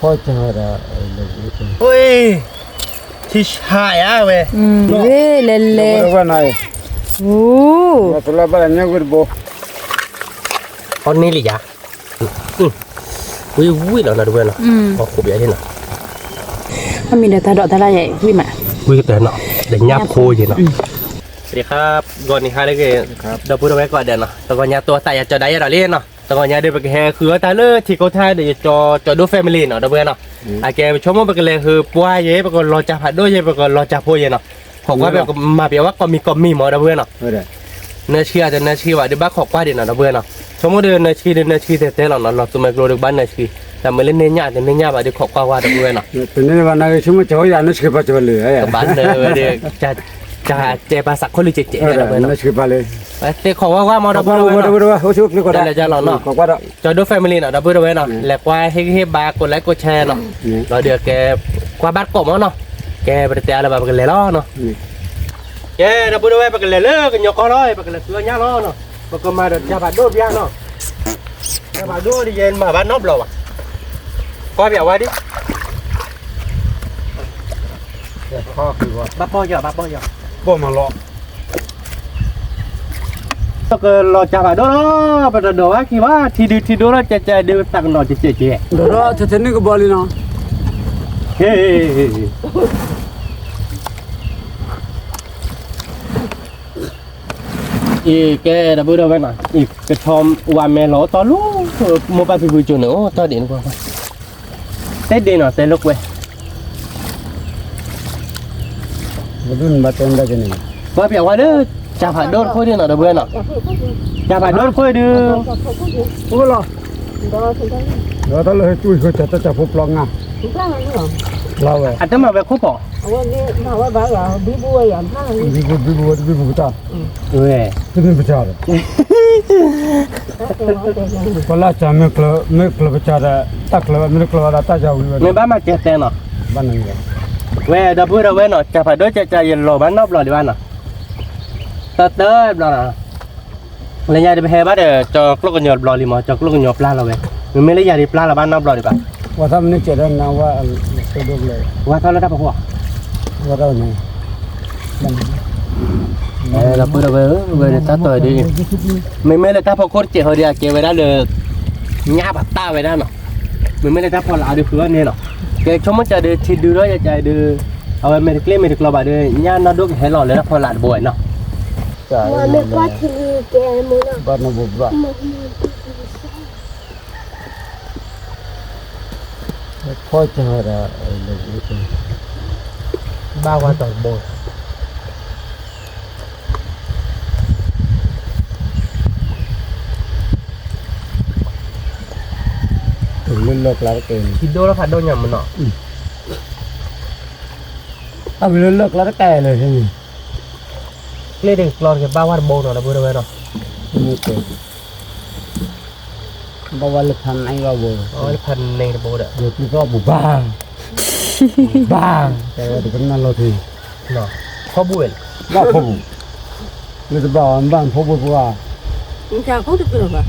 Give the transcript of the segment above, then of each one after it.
Poi c'era ôi thì hại á về Ve lelle. Dove vai? Oo. Ma sulla balena gurbo. con này lì à ui ui là được rồi nè có khổ bia thế nào มันมีแต่ตาดอกตาลายใหญ่พี่มา ui cái nó để nháp khô gì nè สวัสดีครับก่อนนี้ค่ะเลยเดี๋ยวพูดเอาไว้ก่อนเดี๋ยวเนาะแต่ก่อนนี้ตัวแต่อยากจะได้อะไรเล่นเนาะแต่ก่อนนี้เดี๋ยวไปแค่คือแต่เลิกที่เขาท่าเดี๋ยวจะดูแฟมิลี่เนาะเดี๋ยวเพื่อนเนาะอาแกไปชมว่าไปกันเลยคือปัวเย่ไปก่อนรอจับผัดด้วยเย่ไปก่อนรอจับพวกเย่เนาะของว่าแบบมาเปียว่าก็มีหมอเดี๋ยวเพื่อนเนาะ Ora. เนื้อเชื่อจะเนื้อชีว่าเดี๋ยวบ้าขอกว่าเดี๋ยวเนาะเดี๋ยวเพื่อนเนาะชมว่าเดี๋ยวเนื้อชีเตะๆเราเนาะเราตัวไม่กลัวเดี๋ยวบ้านเนื้อชีแต่เมื่อเล่นเนื้อเนื้อว่าเดี๋ยวขอกว่าเดี๋ยวเพื่อนเนาะ Tenere vanno che ci muoio hanno schifato le. กับบ้านเดี๋ยวจะเจ็บภาษาคนหรือเจ๊เดี๋ยวเพื่อน Hanno เนาะ schifale. เจ๊ขอว่ามาเดี๋ยวเพื่อนเนาะ Guarda, o ciò che guarda. ได้เลยจ้าเราเนาะ Guarda. จอดูแฟมิลี่เนาะดับเบิลเว้เนาะแล้วก็ให้บาร์กดไลค์กดแชร์เนาะเราเดี๋ยวแกกว่าบ้านกบเนาะแกไปเตะอะไรแบบกันเลยล้อเนาะแกดับเบิลเว้ไปกันเลยเลิกกันยกคอร้อยไปกันเลยเสือย่าล้อเนาะปกมาเดี๋ยวจะบาดโดดย่าเนาะจะบาดโดดดิเย็นมาบ้านนอบเราอ่ะก็เบียว่าดิ Khoคือว่า บ้าป้อยอบ้าป้อยอ บ่มาลอ ถ้าเกิดเราจะบาดโดดเนาะไปโดดว่าคิดว่าทีดูเราจะเดือดตักหน่อยจะเจ๊ Però te tenni che boli no. เฮ้อีแกดับเบิลเว้หน่อยอีกระชอมวันเมลอตอนลูกโมบายพิบูจูเนาะตอนเด่นกว่าเต้นเด่นเนาะเต้นลุกเว้ Budun batenda che ne. ว่าเปียว่าเด้อจะผ่านโดนค่อยเด้อเนาะดับเบิลเนาะจะผ่านโดนค่อยเด้อ Ola. Guarda lo che tu che c'è poplonga. Lawe. อาจจะมาแบบคู่ปอ Bibu ta. เว้ย Tieni bicchiere. Quella c'è me clo bicchiere. Tacla me clo da ta già ใน un. บ้านมาเจ็ดเต้นเนาะ Vanno via. เว้ดับเบิลเว้เนาะจะผ่านโดนจะเย็นรอบ้านนอกรอดีบ้านเนาะเต้นรอเนาะเลยยาเดี๋ยวไปเฮบ้านเดี๋ยวจอกลูกกันหยอดรอลิมอจอกลูกกันหยอดปลาเราเว้มันไม่ได้ยาดิปลาเราบ้านนอกรอดีป่ะ Guarda me c'è na wa che doble. ว่าเขาแล้วได้ปะหัว Guarda ne. เราพูดเอาไว้เวลาตัดต่อดีไม่เลยถ้าพอโคตรเจ๋อเดียวเกไว้ได้เลยง่าบัตตาไว้ได้เนาะไม่เลยถ้าพอเราดูคือว่าเนี่ยเนาะแกชมมันจะดูที่ดูด้วยจะดูเอาไว้ไม่ได้เกลี้ยไม่ได้กลัวบาดเลยย่าน่าดูเห็นหล่อเลยนะพอหลานบ่อยเนาะ Ma me quattro che è mona. Vanno bubba. E poi c'era ba qua tỏi bột il lo claro che. thì đô nó phải đô nhầm mà nọ Ah, il lo claro che le sì. lên được lon cái ba qua bột nó là bữa đâu vậy nọ Ok. Bawa le pan ai bawa. cái phần này là bột ạ Được thì có bubba. Ba. Cái đó thì nó lo thì. nọ khó bụi Ba phu. Người ta bảo anh bạn phu bubba. Chào có được rồi mà.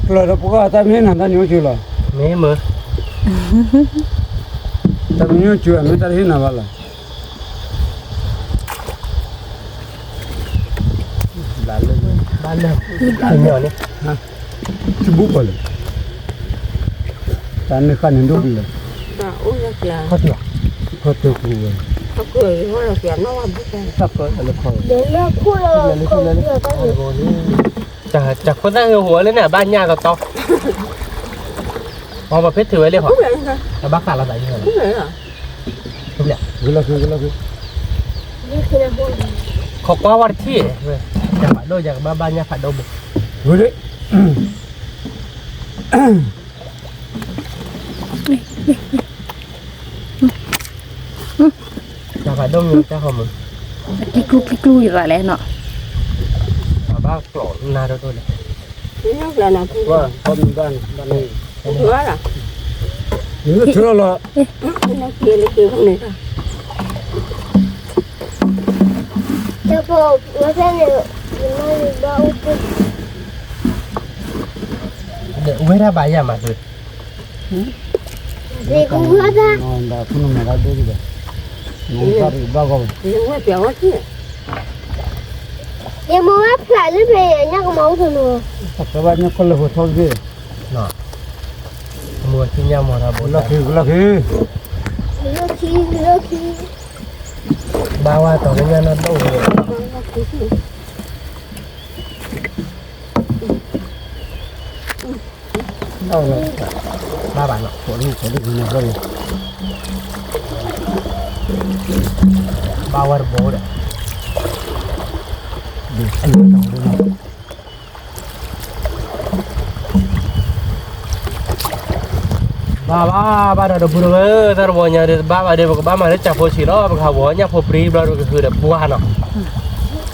Rồi đó bubba ta mới nằm ta nhớ chưa rồi. mấy mơ Ta nhớ chưa mới ta thấy nào vậy. ba lần hình nhỏ đi Chứ búp rồi. Ta nó khăn đến đâu rồi. Ôi là kìa. khó chưa Có tiêu cù rồi. Nó cười nó là kìa nó làm cái sắp rồi là khó Để là cooler. chả có raหัวเลยเนี่ยบ้านย่าก็ตอกพอมาเพชรถือไว้เลยเหรอ Cút lại hả? แต่บ้าขาดเราใส่ยังไง Cút lại hả? ทุกอย่าง Gula gula gula. Io che ne vuoi. ขอกว่าวันที่เว้ยอยากโดอยากบ้านย่าผัดโดบุ Gula. อยากผัดโดมีเจ้าของมึง Cái clu gì gọi là nọ. บ้ากรอนนาโดเลย Nó là nào cũng Qua con ban này. hứa à? Nó chưa là Nó kia không này thôi. Dopo, va bene, rimane da un po'. เดี๋ยวไม่ได้ใบยามาเลย Để cũng hứa ra. non da phun mà ra đi đi non sa đi ba go nhưng mà béo chứ Để mua áp lại lớp này nhá có máu thôi nữa. các bạn nhớ con là hồ thâu gì เนาะมัวที่ยามมาบ่ là khi Lơ khi. บ่าว่าตอนนี้นั่นโตเลย đâu rồi บ่าบาทเนาะ của đi nhà đây บ่าวาบ่เด้อ đi anh đi đâu đi nào บ้าเด้อบุญเว้ยแต่บ่เนี่ยเด้อบ้าเด้อบ่บ้ามาเด้อจับโพสิล้อบ่เขาบ่เนี่ยโพปรีบ่ก็คือเด้อบัวเนาะ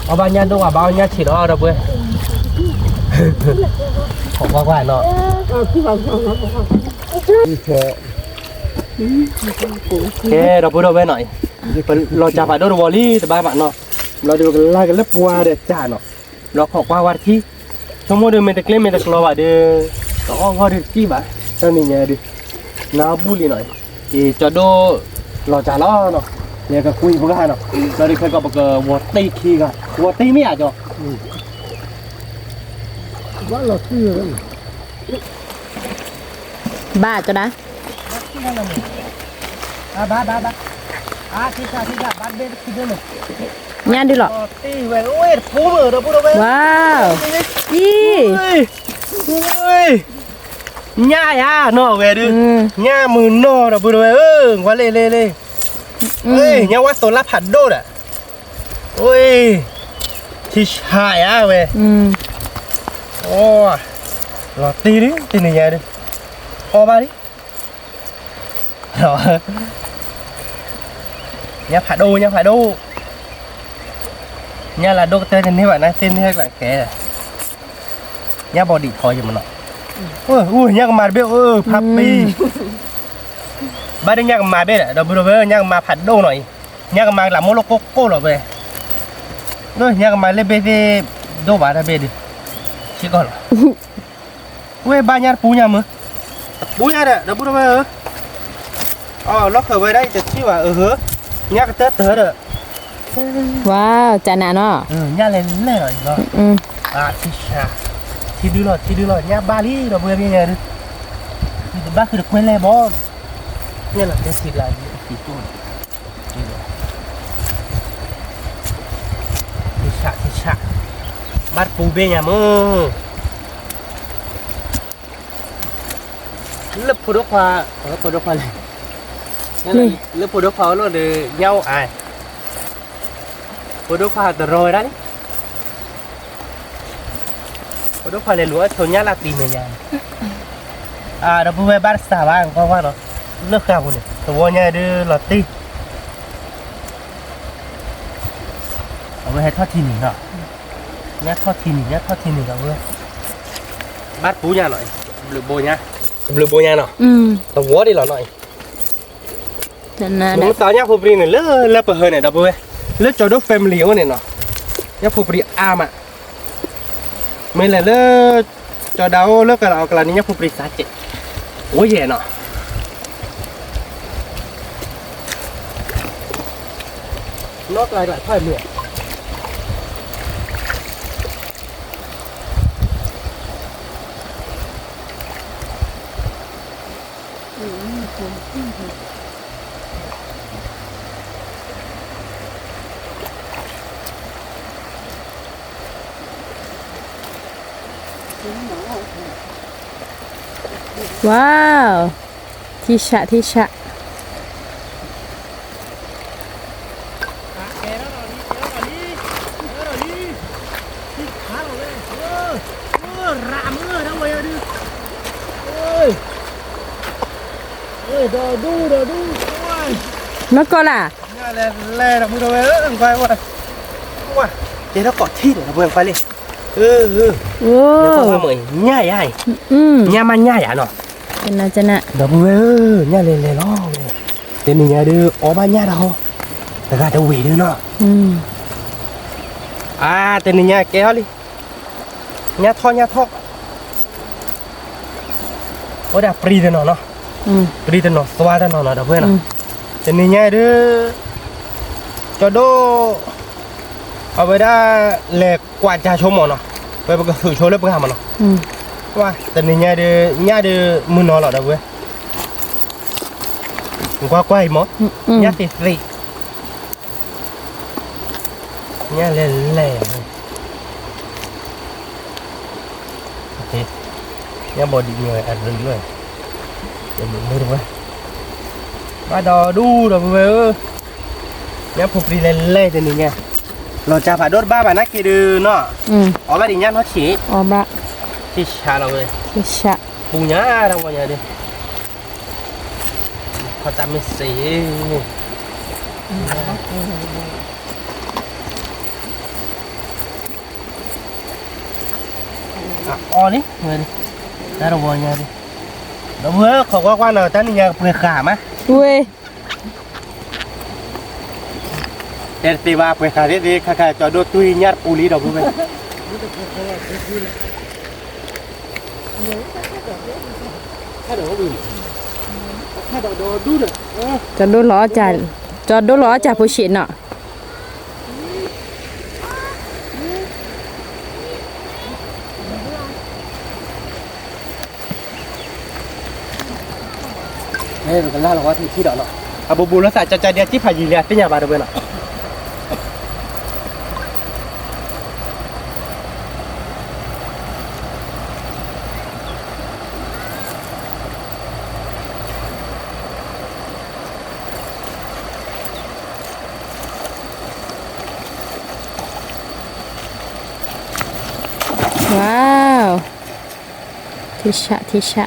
เอาบ้านเนี่ยดูว่าบ้านเนี่ยสิล้อเด้อเว้ยของว่าเนาะ cái vào trong nó có đi xe แกเราพูดเอาไว้หน่อยเราจะไปดูวอลลี่แต่บ้านมันเนาะเราดูกันไล่กันเล็บวัวเด็ดจ้าเนาะเราขอว่าวันที่ชั่วโมงเดิมเมตะเกลเมตะกลัวเด้อก็อ้อเขาดิจี้บ่ะตอนนี้ไงดิน้าบุรีหน่อยอีจะดูเราจะล้อเนาะเนี่ยก็คุยพวกกันเนาะเราได้เคยก็บอกวอตตี้คีกันวอตตี้ไม่อาจจะ quá là kia đấy บ้าจ้ะนะ บ้าที่จ้าบ้านเด็กที่เดิม nha đi lọ ตีเว้ยโอ้ยพูดเราพูดเอาไว้ wow đi ง่ายอ่ะเนาะเว้ยดิ ừ. ง่ามือเนาะเราพูดเอาไว้ว่าเล่เฮ้ยเนี่ยว่าโซล่าผัดโดดอ่ะโอ้ยที่ชายอ่ะเว้ย ừ. โอ้รอตีดิตีนี่ไงดิพอมาดิรอเนี่ยผัดโดเนี่ยlà đô tên như vậy này tên như là cái nhá bò đi thôi mà nó ui nhá mà biết papi ba đứa nhá mà biết đấy đâu bây nhá mà phạt đô này nhá mà làm món cô rồi về rồi nhá mà lên bên đô bà ra bên đi chỉ còn ui ba nhá bú nhá đấy đâu bây nó khởi về đây chỉ là hứa nhá cái tết rồi wow chả nà nó nha lên rồi đó ừ. thì đưa rồi nha ba lý rồi vừa bây giờ thì bác cứ được quên le bó nha là cái thịt là thịt tôm thịt sạ bắt bù bê nhà mơ lớp phụ đốc hoa này lớp phụ đốc hoa nó để nhau ai phụ đốc hoa từ rồi đấy phụ đốc hoa này lúa thầu nhá là tìm người nhà đó bố về bắt xả vàng qua nó nước cao này tụi nhà đưa lọt ti ở đây thoát thì nỉ nọ nhát thoát thì nỉ cả vừa bắt bú nhà lại lừa bồ nhà nọ tao vó đi lọ nội chả nà nó tao nhá phụ bì này lỡ bờ hơi này đó bố về lỡ cho đốt family này nọ nhá phụ bì mà mình là lỡ cho đau lỡ cái là nhá phụ bì sát chết ôi gì nọ nó lại phải miệng wow thi xạ nó có là lê là mua đâu quay qua để nó cọ thi để nó vừa quay lên wow mới nhai ai ừ. mà nhai à nó chả nà đó vừa nhai lên nó tên mình nhai đưa ó ba nhai đâu ta gà đâu quỷ đưa nó tên mình nhai kéo đi nhai thọ ôi đã free rồi nó ปรีตันเนาะสวัสดีเนาะเด้อเพื่อนเนาะจะนี่ไงเด้อจอดโดเอาไปได้แหลกกวาดจาชมเนาะไปก็คือโชว์เล็บกระหำเนาะว่าแต่นี่ไงเด้อมือนอนหรอเด้อเว้ยกว่าๆหมอเนี่ยติดสิเนี่ยเล่โอเคเนี่ยบอดี้เนี่ยอัดเรื่อยเดี๋ยวมึงไม่รู้ว่าดอดูดอกเว้ยเนี่ยผมรีเล่จะนี่ไงเราจะผ่าโดดบ้าแบบนักกีฬาเนาะอ๋อแบบนี้เนี่ยเขาฉีดอ๋อบะที่ชาเราเลย ทิชะ ปูญ่าเราวันนี้ดิเขาจำไม่สีอ๋อนี่เงินได้เราวันนี้ดิเราเมื่อขอว่าเราตั้งนี่ยังเปลือกขาไหม เว้ย เดี๋ยวตีว่าเปลือกขาที่ดีข้าจอดตุยญาติปูรีดอกบุ้งข้าดอกดูข้าดอกดูเด้อ จอดดูล้อจ่าจอดดูล้อจ่าผู้ชินเนาะ เฮ้ยกันล่าเราว่าที่ดอกเนาะอาบูบูแล้วใส่ใจเดียวที่ผ่ายีเลียที่ยาบาดเบนเนาะว้าวทิชะทิชะ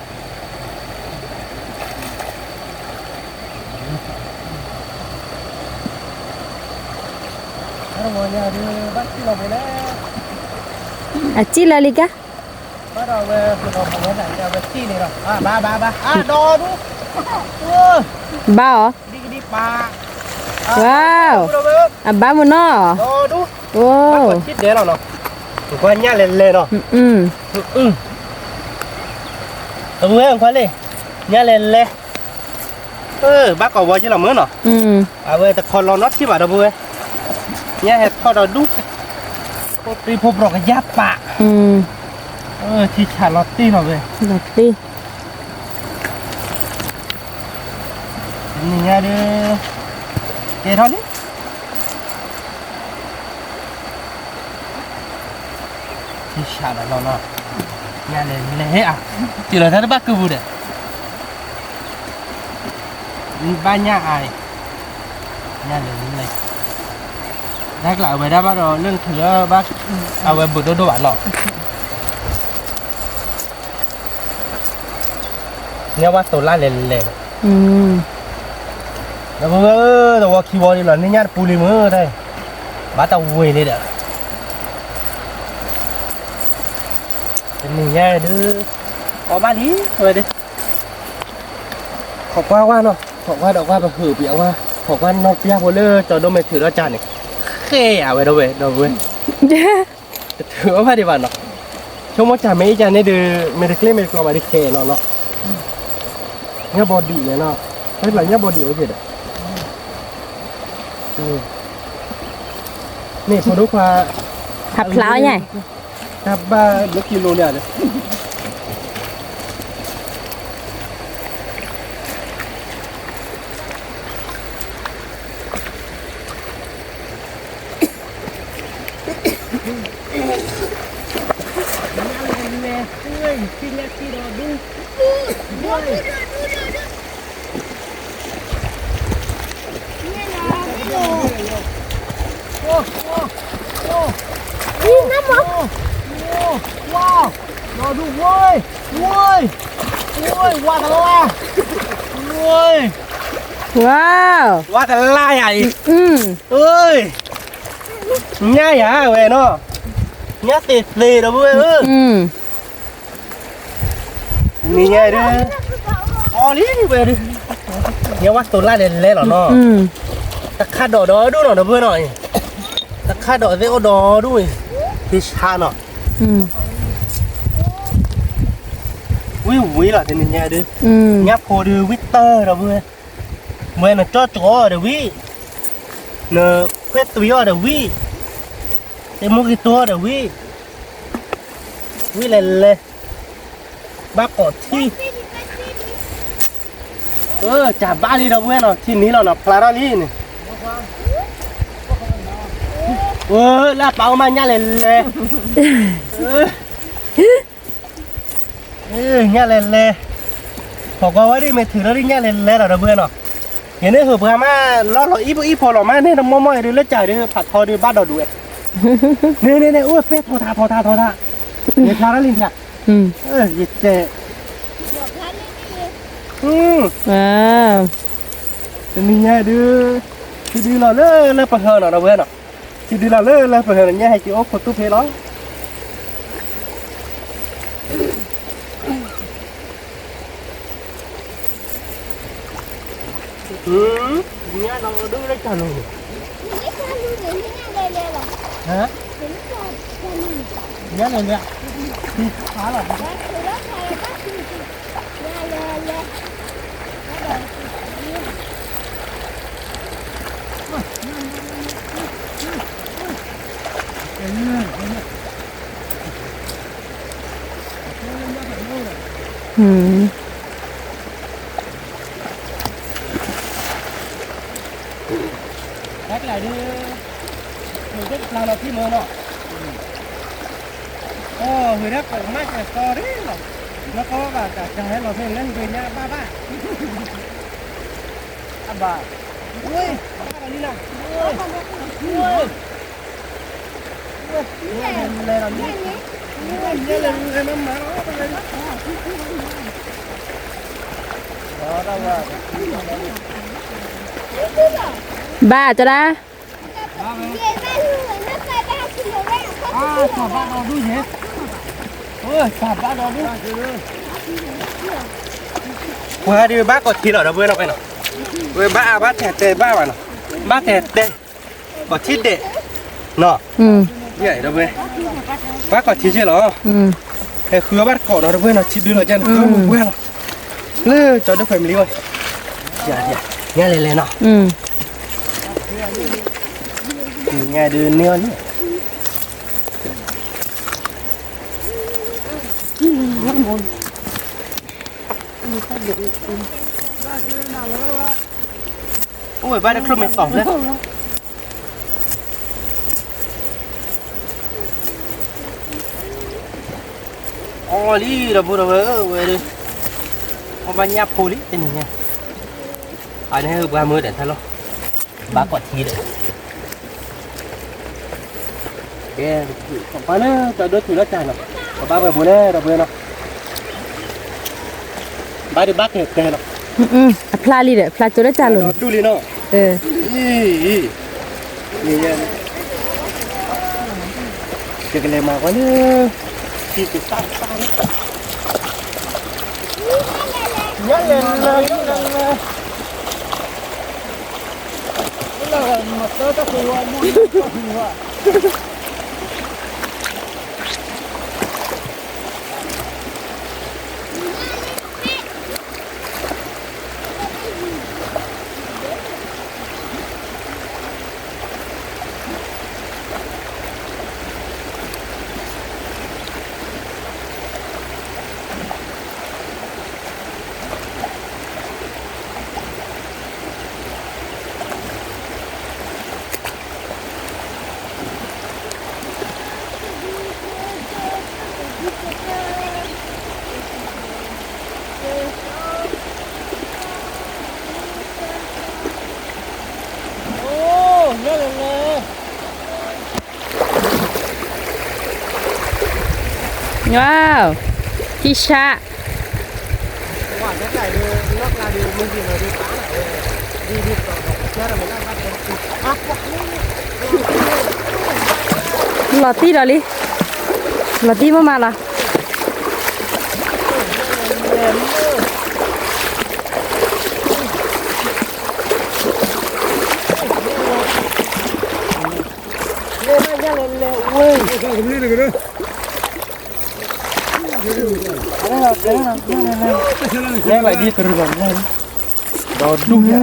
อาจิลาลิกะ บ้าเราเว้ยเราทำอะไรเนี่ยเวทีนี่เราบ้าดอดูบ้าเหรอ ดีปลา ว้าวบ้ามุนอดอดู โอ้ คิดเดี๋ยวเราเนาะถูกว่าเนี่ยเล่นเนาะตัวเว้ยคนเลยเนี่ยเล่นบ้าก่อว่าที่เราเมื่อเนาะเว้ยแต่คนเราน็อตที่บ้าเราเว้ยเนี่ยเห็ดทอดเราดูตีพบรอกยับปะที่ชาลอตตี้เนาะเว้ย ลอตตี้ นี่ไงเด้อเกี่ยเท่านี้ที่ชาเราเนาะเนี่ยเฮ้ยอ่ะจีเราท่านบ้ากูบูเด้บ้านเนี่ยไอเนี่ยเลยได้กล่าวไปได้บ้านเราเรื่องถือบ้านเอาไว้บุตรโดดหวานหรอกเนี่ยว่าตัวล่าเล่นแล้วแต่ว่าคีย์บอร์ดนี่หล่อนนี่ญาติปูริมือได้บ้าตะวุ้ยเลยเด้อเป็นนี่ง่ายดื้อออกบ้านนี้เลยดิขอบว่าเนาะขอบว่าดอกว่าแบบหือเปียกว่าขอบว่านอกเปียกโบเลอร์จอดโดนไม่ถือแล้วจานนี่เข่เอาไว้ด้วยถือว่าดีบ้านเนาะช่วงมั่จ่าไม่จานนี่ดื้อไม่ได้เคลื่อนไม่ได้กลัวไม่ได้เข่เนาะเนี่ยบอดี้เนี่ยเนาะไอ้หลังเนี่ยบอดี้โอเคเด้อนี่พอดูว่า ขับพล้าวใหญ่ ขับบ้าลูกกิโลเนี่ยเลยว้าวรอดูเว้ยว่าแต่ละเว้ย ว้าว ว่าแต่ละใหญ่ เอ้ย ง่ายอ่ะเว้ยเนาะง่ายติดเลยนะเว้ยนี่ง่ายด้วยอ๋อนี่เว้ยดิเนี่ยว่าตัวล่าเล่นหรอเนาะตะขาดดอดูหน่อยนะเพื่อนหน่อยตะขาดดอเซโอดอด้วยที่ชาเนาะ vui là thì mình nghe đi อืม nháp hồ đi Victor rồi vui mới là cho chó rồi vui nè quét túi rồi vui để mua cái tua rồi vui vui lên bác có thi chả ba đi đâu vui nào thì ní là nó plá đi này là bao mà nhá lên nhá lên họ có ấy đi mày thử nó đi nhá lên là đâu vui nào hiện nay hợp mà lo ít phò lò mà nên nó mò mò đi lấy chài đi phạt thôi đi bắt đầu đuổi nè ui phê thò tha nhiệt thà nó lên thiệt อืม nhiệt tệ ว้าว thì mình nghe đưa thì đi là lơ phần hơn nào đâu biết nào thì đi là lơ phần hơn nghe hay chịu ốp một chút thế đó nghe nó đưa lấy trả lời hả nhớ này nè thì khá làอืม cách lại đi người rất là khi mưa nọ người đất phải mát phải to đấy nó có cả trái nó thêm lên về nhà ba bà ui ba đi nào ui lên làm gì lên em má nó đó đâu rồi บ้าจะได้ xả bát nó đuôi hết xả bát nó đuôi qua đi bác có thịt ở đâu bên nào bên nào với bác thẹt tê bác vào nào bác thẹt tê có thịt tê nọ อืม vậy đâu bên bác có thịt chưa nó อืม cái khứa bát cỏ nó đâu bên nào thịt đưa ở trên khứa một quen lơ cho được phải mình đi rồi dạ nghe lên nào อืม nghe đưa neo nhé ôi ba đã không mệt tỏng đấy đi rồi vừa về đi ông ba nháp phô đi tên này nha ở đây ba mươi để thay lo ba quả chi đấy cái không phải nữa cho đứa thì nó chảy nào ba về bữa nay đâu về nào ba đi bắt được cái nào อืมพลาลีเด้อพลาตัวได้จ้าหล่น ดูลีเนาะ เออ นี่จะกันเลยมาก็เนี่ยที่ติดตั้งยันเลยเราหมดตัวตะกัวมุ่งตัวหัวว้าวพี่ชะ quả cái này đi nước là đi như gì rồi đi phá lại đi chết rồi mình đang bắtหลอดตี้ดอลิหลอดตี้มาละ cái này cũng đi được rồi đó nghe lại đi từ rồi lên đó đúng nhá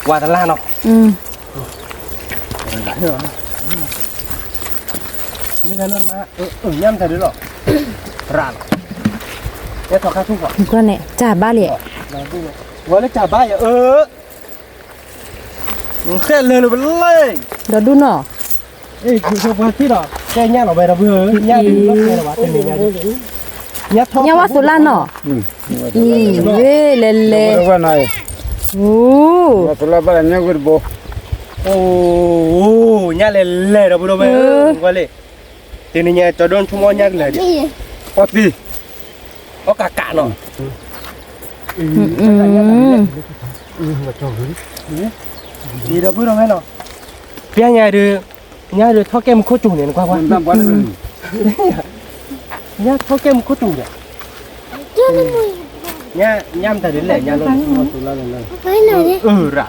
qua tận lan không อืม นี่กันนั่นมาย่ำแต่ด้วยหรอร้านเนี่ยต่อข้าวทุกวัน ก็เนี่ยจ่าบ้าเลย วันนี้จ่าบ้าอย่าแค่เลยไปเลย เดี๋ยวดูหน่อ เอ้ยคือชาวที่หรอแค่ย่าเราไปเราเบื่อย่าดีรถเลยหรอวะเป็นยังไงย่าท้อง เนี่ยว่าสุราหน่ออีเว้ยเล่เล่ ว่าไง โอ้ ว่าสุราบ้านเนี่ยกูบอก โอ้ย่าเลยเราไปเราไปว่าเลยทีนี้เนี่ยจะโดนชั่วโมงย่าเลยดิ ปกติ ก็กะกะเนาะ อืม ดีเราไปเราไปเนาะเพี้ยย่าดูท่อแก้มโคจุเนี่ยกว่าว่า ตั้งบ้านเลย ย่าท่อแก้มโคจุเนี่ยย่าย่ำแต่เดี๋ยวแหละย่าลงสุราเลย ไปไหนดิ ร่ะ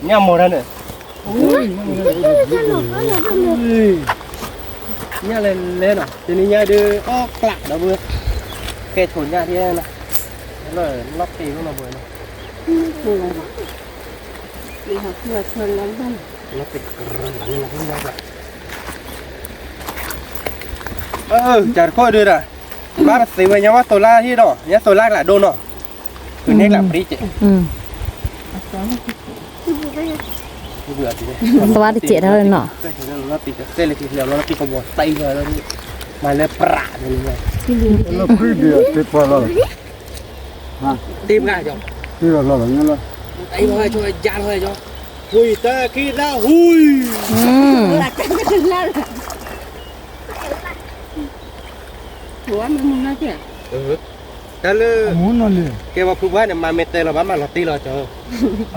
ย่าโมระเนี่ยย่าเล่นเนาะทีนี้ย่าดูอ้อกลักเราเบื่อแค่ถุนย่าที่นั่นนะแล้วล็อกตีพวกเราเบื่อเนาะล็อกติดกระหลังนี่นะพี่ย่าแบบจัดข้อดูนะบ้านสิวันยังว่าตัวล่าที่เนาะย่าตัวล่าละโดนเนาะคือเน็กหลับปรีเจ อืม เบื่อจริง สวัสดีเจ๊เท่านั้นเนาะ ก็เห็นเราติดเส้นเลยทีเดียวเราติดกระบอกตีเลยแล้วนี่มาเลยปราดเลย แล้วพี่เดียวติดพอแล้ว ตีมง่ายจัง ที่เราเราเนี่ยละ ไอ้พ่อช่วยยานเลยจ้ะหุยตะกี้นะหุย อืม แต่เลย หมุนนั่นเลย แกว่าพูดว่าเนี่ยมาเมเตอร์เราบ้านมาเราตีเราจ้ะ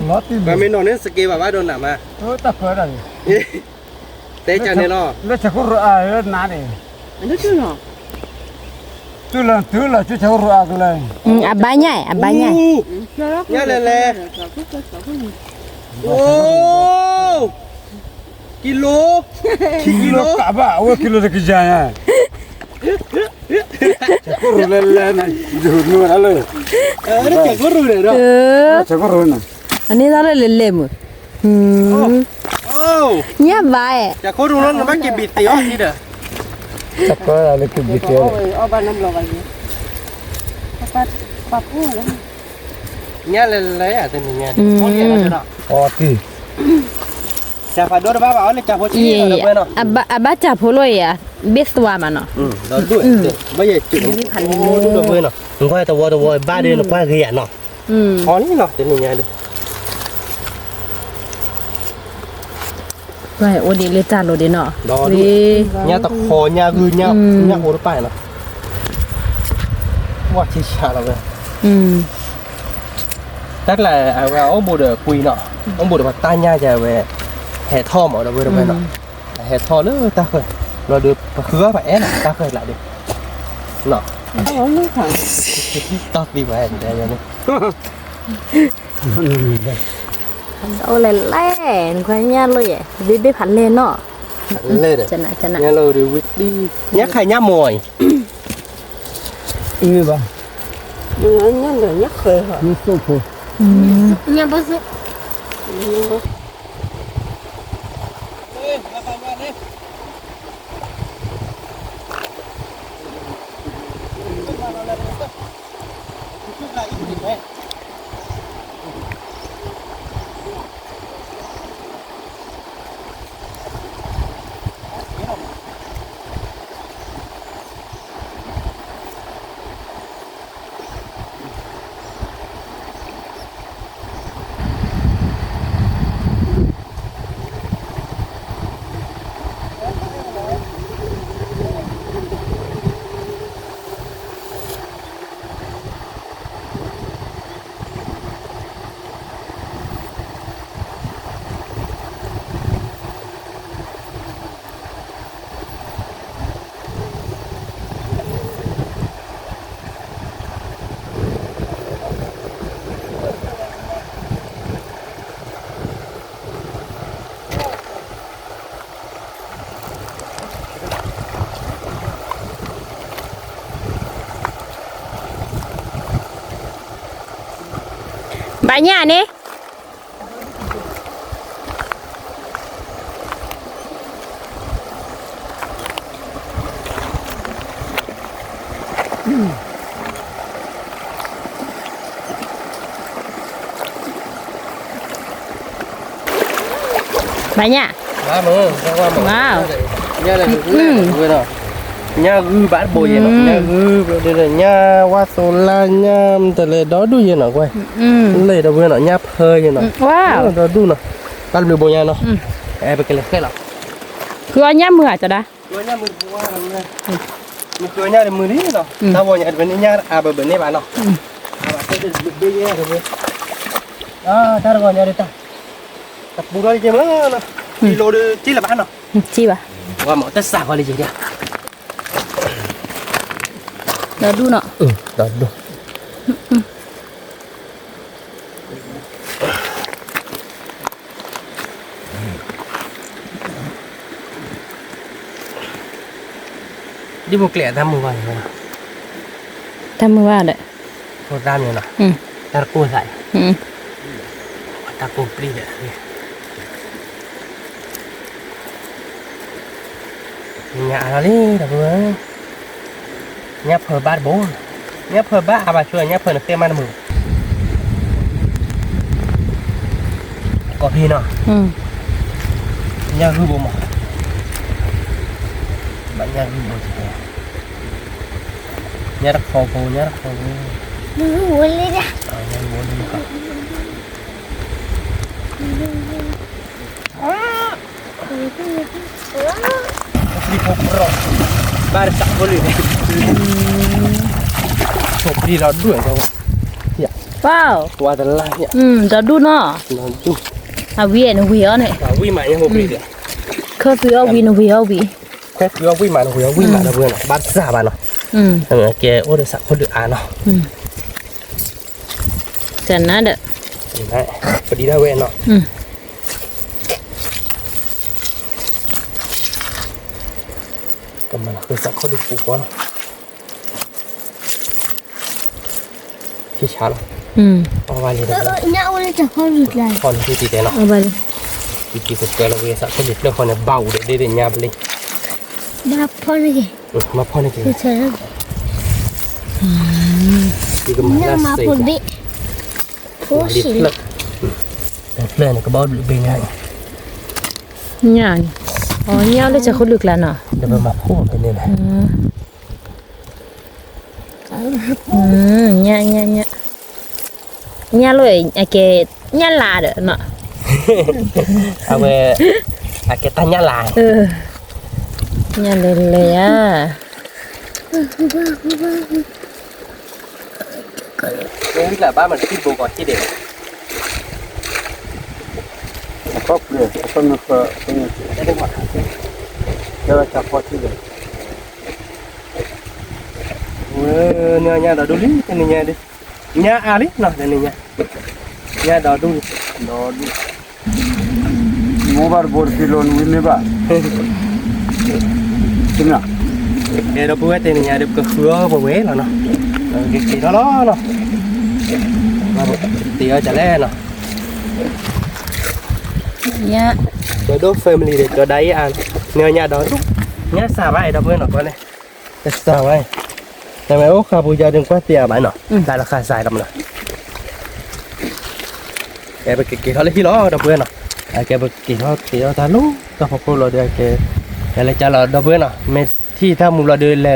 ล้อตี มาเมนอนเนี่ยสกีแบบว่าโดนหนักมา ตะเกียบอะไร เตะจันเนี่ยเนาะ แล้วจะกู้อะไรนั่นเองตุลันจะกู้อะไร อืมอับบ้าใหญ่อับบ้าใหญ่ เนี่ยเลยโอ้กิโล กิโลกะบ้าว่ากิโลตะกี้จ้าจะกู้อะไรนะดูนู่นอะไร นี่แกก็รู้เลยเนาะ เออ จะกู้อะไรนะ อันนี้เราเล่นเล่มอืม โอ้ เนี่ยบ้าเอ๋ จะเขารู้แล้วนะว่าเก็บบิดตีอ๋อที่เด้อ จะกู้อะไรก็บิดเดียว เนี่ยเลยอ่ะแต่เนี่ยเขาเรียกอะไรเนาะ ปอตี จะพาดูบ้าเอาเลยจับหัวชี้ เย่ เราไปเนาะ อับบ้าจับหัวเลยอ่ะเบสตัวมันเนาะ เราด้วยไม่ใช่จุดโอ้ดูด้วยเนาะมันก็ตัวบ้าเดินก็ขยันเนาะ อืม อ๋อนี่เนาะแต่เนี่ยดู ไปโอดีเลยจ้าโลดีเนาะ ดอดูเนี่ยตะคอเนี่ยคือเนี่ยโอ้ไปเนาะว่าชิชาเราเลย อืม tức là ông bồ đờ quỳ nọ ông bồ đờ mặt tai nha giờ về hè thò mà đâu về đâu nọ hè thò nữa ta khơi rồi được khứa phải nè ta khơi lại đi nọ to vì vậy để cho nó เอาแหล่ๆควายเนี่ยเลยอ่ะเบ๊ผันเลยเนาะ lên rồi จะน่ะจะน่ะ nha lôi đi quýt đi nhắc hay nhá mồi อีบ้า nhắc khơi hả นี่สู้ผู้ เนี่ยบ่ซื้อ เ bà nhà nè bà nhà Ba mơ, qua mơ. Wow. Nha là người đó. Nha gư bán bồi gì nó, nha gư đây là nha qua số la nha,แต่เลยđó đu gì nó quay.เลยđó vừa nó nha phơi gì nó. Wow. Đó đu nó. Ban được bồi nha nó. Em phải cái này cái lắm. Cứ nhá mưa cho đã Cười nha mưa qua rồi. Mình cười nha để mưa đi nó. Tao bồi nha bên nha à bên này bạn nó. À bạn sẽ được đi nha rồi. À, ta rồi nha đi ta. Tập bù đó đi mà nó. Đi lô đi chỉ là bán nó. chi bà Qua mở tất xả qua đi chị nha. đó đu nọ Đó đu. Đi một lẻ tham mưa vào rồi. tham mưa vào đấy Một ram nhiều nè. Ta cua lại. Ta cua đi vậy. Nhà nó đi được rồi. Nhấp hơi bát bố. Nhấp hơi bát à bà chưa nhấp hơi là cây man mù. Có phi nào. Nhà hư bộ mà. Bạn nhà hư bộ gì. Nhà đặc phò phò nhà đặc phò. Đừng muốn lên ra. Nhà muốn đi cả. Đi phò phò. Ba sạc vô lưỡi. Chụp đi nó đuổi ra quá. wow Qua tận lại nhỉ. đó đu nọ Nó đuổi. à vi nó vi này À quy mãi như hộp đi được. khơi vi vi nó vi Quét cứ quy mãi nó quy mãi nó vừa nó bắt giả bà nó. Thằng kia ô được sạc không được à nó. chẳng nát được Đấy, phải đi ra quen nó. Cầm mà cứ sạc không được phụ quá nó. Thì chả nó. Ở vài gì đó. Nhau lên chẳng không được lại. Còn thì thế nó. ở bên Thì cái cái là về sạc không được nó còn là bầu để nhà bên. Mà phone này kìa. Mà phone này Tôi chờ nó. thì cái Nhưng mà xì phone bị. Phố đi xỉ. lật lên cái bao bên này nhà nhau lên chẳng không được là nọ để mà phun bên này nhà rồi cái nhà là được nọ à về à cái tay nhá lại nhà lề à không biết là ba mình cái bộ gọi chứ để có được con nó có để được mà cho là chặt qua chứ được nhà đó đi cái này nhà đi nhà à đi nào đây này nhà đó đi đó đi মোবার বর্তি লোন নেবা কিনা cái đó bữa tên nhà được cái khứa bộ quế là nó cái đó nó mà tí ở chả lẽ nó nhà cái đó family để cho đấy ăn nhờ nhà đó lúc nhà xả vậy đó bữa nó có này xả vậyแต่ไม่โอ้ข้าบูชาดึงกว่าเตียไปเนาะได้ราคาสายดำเนาะแกไปกินเขาเลยที่ล้อดอกเบี้ยเนาะแกไปกินเขาทานลูกก็พอพูดเราเดียวแกเลยจะเราดอกเบี้ยเนาะเมที่ถ้ามุมเราเดินเลย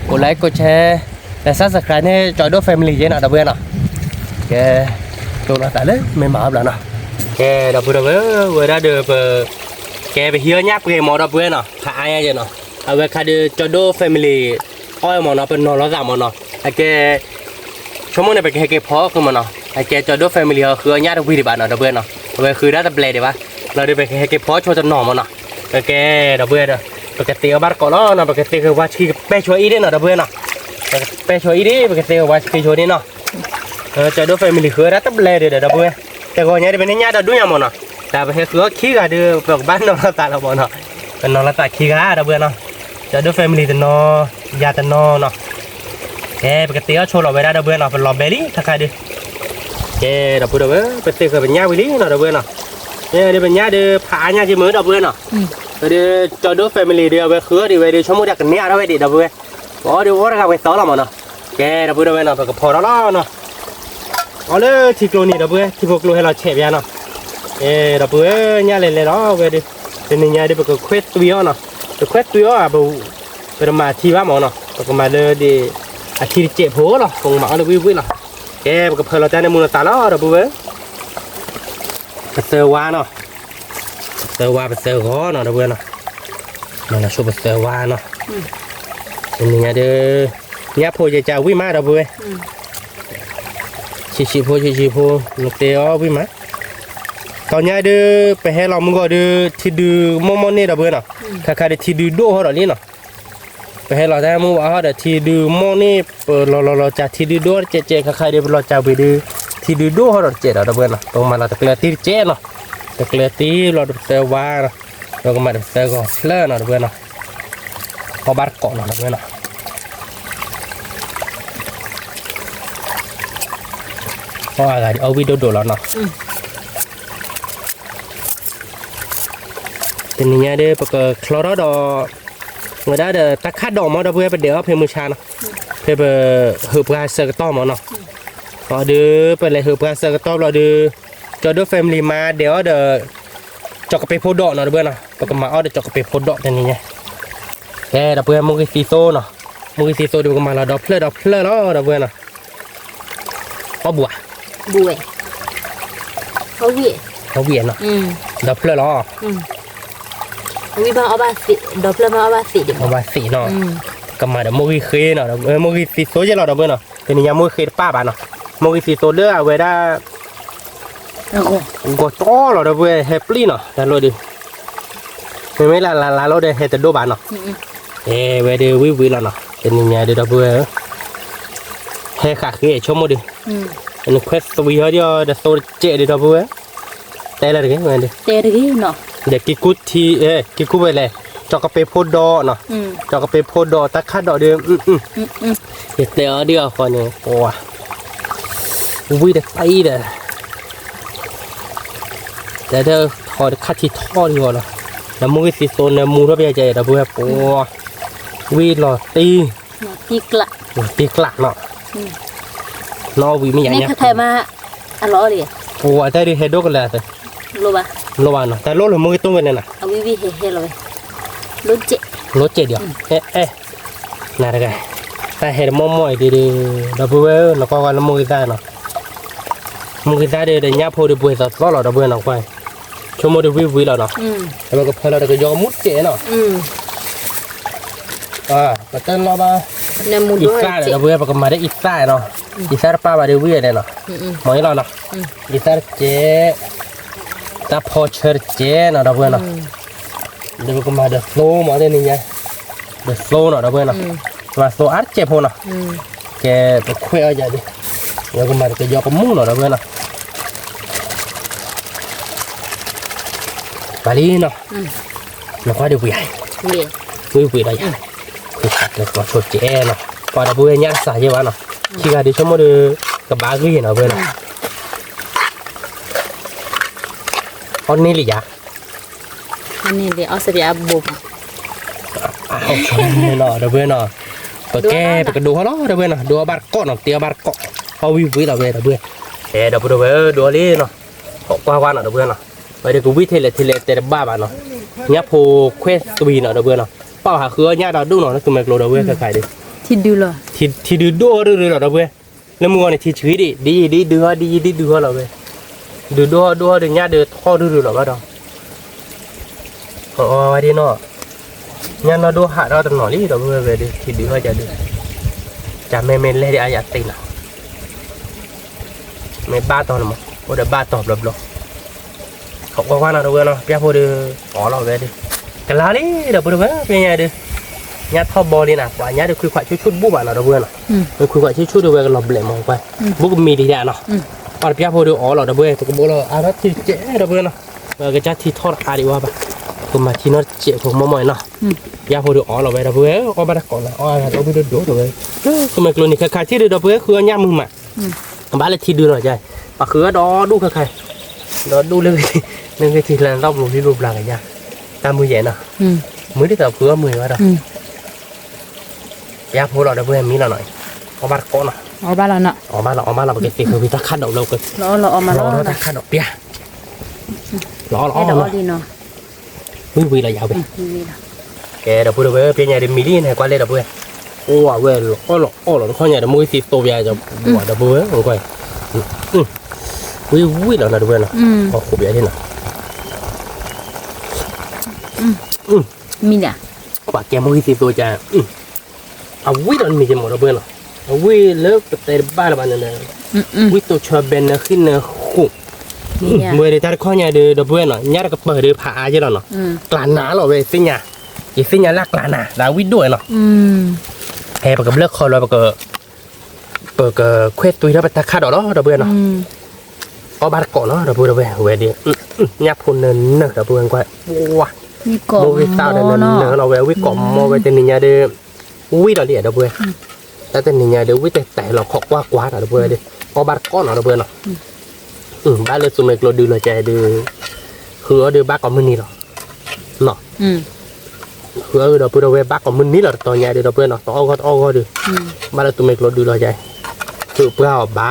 กดไลค์กดแชร์แต่ซับสไครต์ให้จอยด้วยแฟมิลี่เยอะเนาะดอกเบี้ยเนาะแกตัวเราแต่เลยไม่มาแล้วเนาะแกดอกเบี้ยเวลาเดินแกไปเฮียยับแกมอดอกเบี้ยเนาะขายอะไรเนาะเอาไว้ค่าเดินจอยด้วยแฟมิลี่อ้อยมันเนาะเป็นนอนแล้วสามมันเนาะไอ้แกชั่วโมงเนี่ยไปแกพอคือมันเนาะไอ้แกจอดด้วยแฟมิลี่คือญาติวิธีบ้านเนาะดับเบิลเนาะดับเบิลคือได้แต่เปลดเดี๋ยววะเราได้ไปแกพอช่วยจนหน่อมันเนาะไอ้แกดับเบิลเนาะปกติบ้านก่อนเนาะปกติคือว่าชีเป้ช่วยอีเนาะดับเบิลเนาะเป้ช่วยอีดิปกติว่าชีช่วยนี่เนาะจอดด้วยแฟมิลี่คือได้แต่เปลดเดี๋ยวดับเบิลแต่ก่อนเนี่ยเป็นญาติด้วยยังมันเนาะแต่ไปคือขี้กาดื้อแบบบ้านนอนตาเราบ่เนาะเป็นนอนตาขี้กาดับเบิลเนาะจอดด้วยแฟมิลี่แต่นอนยาแต่นอนเนาะปกติก็โชว์เราไว้ได้ดับเบิลเนาะเป็นลอมเบลลี่ถ้าใครดู แกเราพูดเอาไว้เป็นเตะกับเป็นยาวิลี่เนาะเราเบื่อเนาะเนี่ยเดี๋ยวเป็นยาเดี๋ยวผ่ายาที่มือเราเบื่อเนาะเดี๋ยวจอดูแฟมิลี่เดี๋ยวไปคือเดี๋ยวไปชั่วโมงเดียวกันเนี่ยเราไปเดี๋ยวเบื่ออ๋อเดี๋ยวว่าเราไปซ้อมเราเนาะแกเราพูดเอาไว้เนาะไปกับพอเราเนาะเอาเลยที่กลัวนี่เราเบื่อที่พวกกลัวให้เราเฉยๆเนาะเราเบื่อเนี่ยเลยเนาะไปดิเป็นเนี่ยเดี๋ยวไปกับเควสตัวเนาะเควสตัวอ่ะไปมาที่ว่าหมอเนาะไปมาเลยเดี๋ยวอาทิตย์เจ็บหัวเนาะคงมาเอาเลยวิ่งเนาะแกมันก็เพลินเราใจในมูลตาแล้วเราบุ้ยเซอร์วาเนาะเซอร์วาเป็นเซอร์ก้อนเนาะเราบุ้ยเนาะมันเราชอบเซอร์วาเนาะเป็นยังไงเด้อเนี่ยพอจะวิ่งมาเราบุ้ยชิพอลูกเต๋อวิ่งมาตอนนี้เด้อไปให้เรามึงก็เด้อที่ดูมอนี่เราบุ้ยเนาะค่าที่ดูโดเขาเรานี่เนาะไปให้เราได้มึงว่าเขาเดี๋ยวที่ดูมอนี่เราจะที่ดูโดเจ๊ค่าเดี๋ยวเราจะไปดูที่ดูโดเขาเราเจ๊เราบุ้ยเนาะตรงมาเราตะเกียบตีเจ๊เนาะตะเกียบตีเราเซอร์วาเนาะเราก็มาเซอร์ก็เล่นเนาะบุ้ยเนาะพอบาร์เกาะเนาะบุ้ยเนาะพออะไรเอาวิดีโอดูแล้วเนาะเป็นยังไงเด้อปกติคลอร์ดอเมื่อได้เด้อตะคัดดอกมาเด้อเพื่อไปเดี๋ยวเพื่อมือชาเนาะเพื่อไปหืบกาเซอร์กต้อมเนาะพอเด้อไปเลยหืบกาเซอร์กต้อมเราเด้อจอดด้วยแฟมิลี่มาเดี๋ยวเด้อจอกไปโพดอกเนาะเพื่อนเนาะปกติมาเอาเด้อจอกไปโพดอกแต่นี่ไงแกเด้อเพื่อนมุกิซีโซเนาะมุกิซีโซเดี๋ยวมาเราดอกเพลแล้วเด้อเพื่อนเนาะเอาบัวเขาเวียนเนาะดอกเพลแล้ววิบาเอาบาสิดอกเพลมาเอาบาสิเดี๋ยวเอาบาสิเนาะก็มาเดี๋ยวมุกิเคเนาะมุกิซีโซจะเราเด้อเพื่อนเนาะเป็นยังมุกิเคป้าบ้านเนาะมุกิซีโซเลือกไว้ได้ก็ต่อเราเด้อเว้ยแฮปปี้เนาะแต่เราดิไม่ละเราเด้อเฮตโดบานเนาะเว้ยเด้อวิแล้วเนาะเป็นยังไงเด้อเว้ยเฮขาคือชมมดิอันนี้เควสต์วิเดียวเด้อโซเจเด้อเว้ยแต่ละเรื่องเว้ยเด้อเนาะเด็กกิกุทีกิกุไปเลยจอกกระเปโพดอเนาะจอกกระเปโพดอตะคัดดอกเด้อเฮ็ดเดียวคนนี้โอ้วิเด้อไปเด้อแต่เธอทอดคัดที่ทอดอยู่เนาะแล้วมุ้งสีโซนเนี่ยมูทั่วไปใจแต่เพื่อปัววีหล่อตีกละเนาะนอวีไม่ใหญ่เนี่ยนี่คือไทยมาอร่อยเลยปัวแต่ดิเฮดโดกันเลยแต่โลบะเนาะแต่โลหรือมุ้งตุ้งกันเนี่ยนะเอาวิเฮเลยรถเจ็ดเดียวน่ารักเลยแต่เห็ดม่อยดีดับเบิ้ลแล้วก็วันละมุ้งได้เนาะมุ้งได้เดี๋ยวเนี่ยพอดีบุยสัตว์ก็หล่อดับเบิ้ลเนาะไปชั่วโมงเดียววิแล้วเนาะแล้วก็พอเราก็ยอมมุดเจ๋เนาะก็เต้นรอบ้าอีกซ่าเลยเราเบื่อปกติมาได้อีกซ่าเนาะอีกซ่าป้ามาได้วิ่งเลยเนาะมองให้เราเนาะอีกซ่าเจ๋ตาพอเชิดเจ๋เนาะเราเบื่อเนาะเดี๋ยวปกติมาเดือดโซ่มาได้นี่ไงเดือดโซ่เนาะเราเบื่อเนาะมาโซ่อัดเจ็บหัวเนาะแกไปคุยเอาใจดิเดี๋ยวก็มาจะยอมกับมุ้งเนาะเราเบื่อเนาะบาลีเนาะแล้วก็เดี๋ยววิ่งได้ยังคือขัดแล้วก็ชดเจ๊เนาะพอเราบุยยันสายเยอะเนาะที่การดิฉันมาดูกับบาลีเนาะเว้ยเนาะอันนี้หรือยังอันนี้เดี๋ยวเอาเสียบุบเอาชมเนาะเว้ยเนาะตัวแกไปกระดูเขาเนาะเว้ยเนาะดูบาร์เกาะเนาะเตี้ยบาร์เกาะเขาวิ่งเราเว้ยเว้ยเดี๋ยวเว้ยดูaliเนาะกว่าๆเนาะเว้ยเนาะไปเดี๋ยวกูวิ่งเทเลแต่บ้าบ้านเนาะเนี่ยพอเควสต์วีเนาะเว้ยเนาะเป้าหาคือเนี่ยเราดูเนาะนั่นคือแมกโลเว้ยใครดิที่ดูเลยที่ดูดูเนาะเว้ยแล้วมึงเนี่ยที่ชีวิตดีดูเราเว้ยดูเดี๋ยวเนี่ยเดี๋ยวท่อดูเราบ้าเนาะวันนี้เนาะเนี่ยเราดูหาเราตลอดนี่เราเว้ยดิที่ดูจะดูจะไม่เลยดิอาญาตีนะไม่บ้าตอนมั้งโอ้เดี๋ยวบ้าตอบหลบเขาว่าเราเว้ยเนาะพี่พูดดิอ๋อเราเว้ยดิกันแล้วนี่เดี๋ยวพูดเว้ยเป็นไงดิเนี่ยท่อบอลนี่นะว่าเนี่ยเดี๋ยวคุยขวายชุดบุ๊บอ่ะเราเว้ยเนาะคุยขวายชุดเว้ยก็เราเบลมองไปบุ๊กมีดีอ่ะเนาะตอนพี่พูดดิอ๋อเราเว้ยตัวก็บอกเราอาร์ตที่เจ๊เราเว้ยเนาะก็จะที่ทอดอาดีว่าปะคือมาที่นอตเจ๊ผมมอยเนาะพี่พูดดิอ๋อเราเว้ยเราเว้ยอ๋อบ้านก่อนนะอ๋อเราไปดูเราเว้ยคือมันกลัวนี่คือที่เราเว้ยคือเนี่ยมึงมาบ้านเลยที่ดูหน่อยใจ ปลาเขือดอดูใครดอดูเลยนึงทีละรอบลงที่รูปร่างกันยากตามมือใหญ่นะมือที่แต่เขือมือว่าดอยากพูดเราได้เพื่อนมีเราหน่อยเอาบ้านก้อนนะ เอาบ้านเราเนาะ เอาบ้านเราไปเก็บตีคือพิทักษ์ขัดดอกเราก็ เราเอามา ล้ ล้ อ อ เรา นะ ขัดดอกเปียล้อ ให้ดอกดีเนาะ วิ่งเรายาวไป นี่นะ แกเดี๋ยวพูดเว้ยเพียงใหญ่เดี๋ยวมีดีนะกว่าเลยเดี๋ยวเพื่อนโอ้เว้ยโอ้หล่อข้อใหญ่เดี๋ยวมือตีโตใหญ่จะบัวเดี๋ยวเพื่อนโอ้ยวิ่งเราเดี๋ยวเพื่อนนะพอขุบใหญ่ที่น่ะ มีเนี่ย ปากแกมือตีโตจะเอาวิ่งเรามีจะหมดเดี๋ยวเพื่อนเนาะเอาวิ่งเลิกแต่บ้านเราบ้านนั่นเลยวิ่งตัวชอบเบนนะขึ้นนะขุบมือเดี๋ยวจะข้อใหญ่เดี๋ยวเพื่อนเนาะเนี่ยเราก็เปิดเดี๋ยวผ่าใช่หรอเนาะกลานหนาเราเว้ยสิเนี่ยอีสิเนี่ยลักกลานหนาดาวิดด้วยเนาะแพ้ปากกับเลิกคอเราปากกับเปิดกับเควสตุยแล้วไปตะขาดอเนาะเดี๋ยวเพื่อนเนาะเอาบาร์ก่อนเนาะเดี๋ยวเพื่อนเว้ยเดี๋ยวยับพูนเนินเนอะเดี๋ยวเพื่อนก็ว้า มีกบ โมวิตาเดินเนอะเราเว้ยวิกอมโมเวเตนิญญาเดวิดอเดียเดี๋ยวเพื่อนแต่เตนิญญาเดวิแต่เราขอกว่าเดี๋ยวเพื่อนเดี๋ยวเอาบาร์ก่อนเนาะเดี๋ยวเพื่อนเนาะบ้านเลยสุดเมกเราดูเลยใจดูคือเดี๋ยวบ้าก่อนมือนี่หรอเนาะคือเดี๋ยวเพื่อนเว้ยบ้าก่อนมือนี่หรอตอนใหญ่เดี๋ยวเพื่อนเนาะต้องเอาก็ดูบ้านเลยสุดเมกเราดูเลยใจคือเพื่อเอาบ้า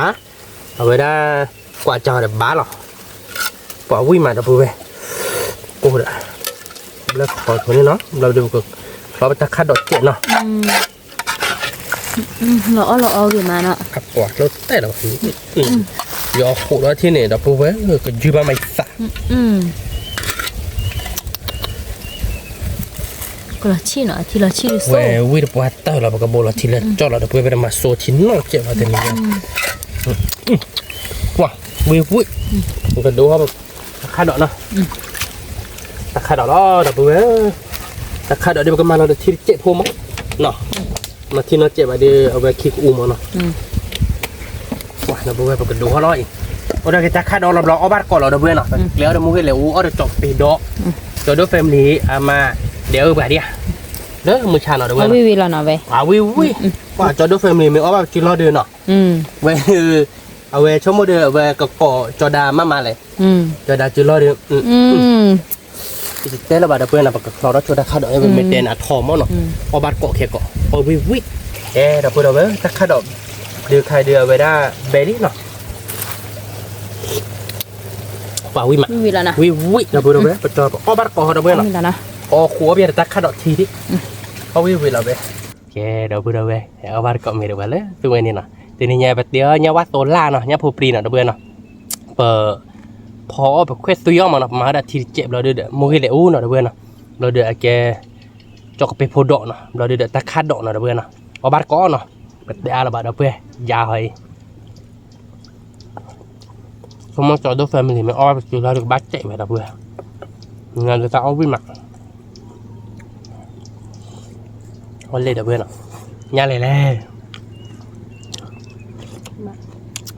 เอาไว้ได้กว่าจอเดี๋ยวบ้าหรอปล่อยวิ่งมาเดี๋ยวเพื่อนโอ้เดี๋ยวเลิกขอตัวนี้เนาะเราดูกันเราไปตะคัดดอกเจ็ดเนาะ เราเอากี่มาเนาะ ขับปอดรถแต่เรายอขู่แล้วที่นี่เดี๋ยวเพื่อนก็ยืมมาไม่สักก็ละชี้เนาะที่ละชี้โซ่ เว้ยวิ่งไปว่าเต่าเราบอกกับโบเราทีละจอดเราเดี๋ยวเพื่อนไปมาโซชิ้นนอกเจ็บมาเต็มเลยว้าวิ่งมันก็ดูว่าตะคัดดอกเนาะตะคัดดอกแล้วเดี๋ยวเพื่อนตะคัดดอกเดี๋ยวมันก็มาเราเดี๋ยวที่เจ็บพวกมั้งเนาะมาที่เราเจ็บมาเดี๋ยวเอาไปคิกอุ้มเนาะว้าเดี๋ยวเพื่อนมันก็ดูเขาหน่อยโอ้เดี๋ยวจะคัดดอกเราเอาบ้านก่อนเราเดี๋ยวเพื่อนเนาะแล้วเดี๋ยวมึงก็เลยอู้เอาเดี๋ยวจบปีดอกจอดด้วยแฟมิลี่มาเดี๋ยวแบบเนี้ยเด้อมือชาเนาะเดี๋ยว เอาวิเราเนาะไปวิว่าจอดด้วยแฟมิลี่มีเอาแบบกินรอเดือนเนาะเว้ยเอาเว้ยชั่วโมงเดือนเว้ยก็ก่อจอดามาเลยจอดากินรอเดือนเต้นแล้วบัดเพื่อนเราปกติเราจอดาข้าวดอกให้มันเป็นเด่นทอมเนาะเอาบัดเกาะเขียเกาะเอาวิเดี๋ยวเพื่อนเราเว้ยตักข้าวดอกเดือใครเดือเว้ยได้เบลลี่เนาะป่าวิมาวิแล้วนะวิเดี๋ยวเพื่อนเราเว้ยจอดเอาบัดเกาะเดี๋ยวเพื่อนเนาะอ๋อขัวเบียร์ตักข้าวดอกทีดิเขาวิเราเว้ยแกเดี๋ยวเพื่อนเราเว้ยเอาบัดเกาะมีเดี๋ยวเลยตัวนี้เนาะทีนี้เนี่ยแบบเดียวเนี่ยวัดโซล่าเนาะเนี่ยผู้ปรีเนาะเดี๋ยวเพื่อนเนาะเปิดพอแบบเควสตัวย่อมาเนาะมาได้ทีเจ็บเราเดือดมูฮิเลอูเนาะเดี๋ยวเพื่อนเนาะเราเดือดแกจอกไปโพดเนาะเราเดือดตะคัดดอกเนาะเดี๋ยวเพื่อนเนาะเอาบัดก้อนเนาะแบบเดียวเราบัดเดี๋ยวเพื่อนยาวให้สมมติจอดด้วยแฟมิลี่ไม่อ้อไปอยู่เราเดือดบัดเจ็บไปเดี๋ยวเพื่อนงานเราจะเอาวิ่งมาวันเลยเดี๋ยวเพื่อนเนาะยาเลยแหละ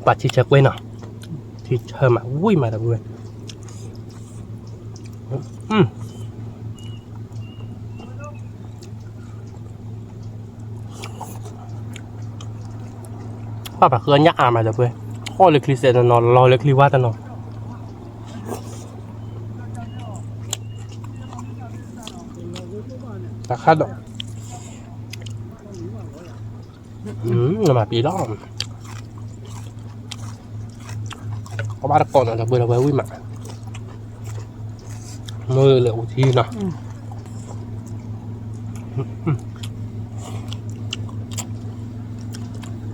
ปัดที่เช็คไว้เนาะที่เธอมาวิ่งมาเดี๋ยวเพื่อนป้าปะเคือนยักษ์อามาเดี๋ยวเพื่อนข้อเล็กคลิเซนนอนรอเล็กคลิว่าตนอนตะคัดดอกมาปีล้อมเขาบ้าตะกอนเดี๋ยวเพื่อนเราไปวิ่งมามือเหลือทีเนาะ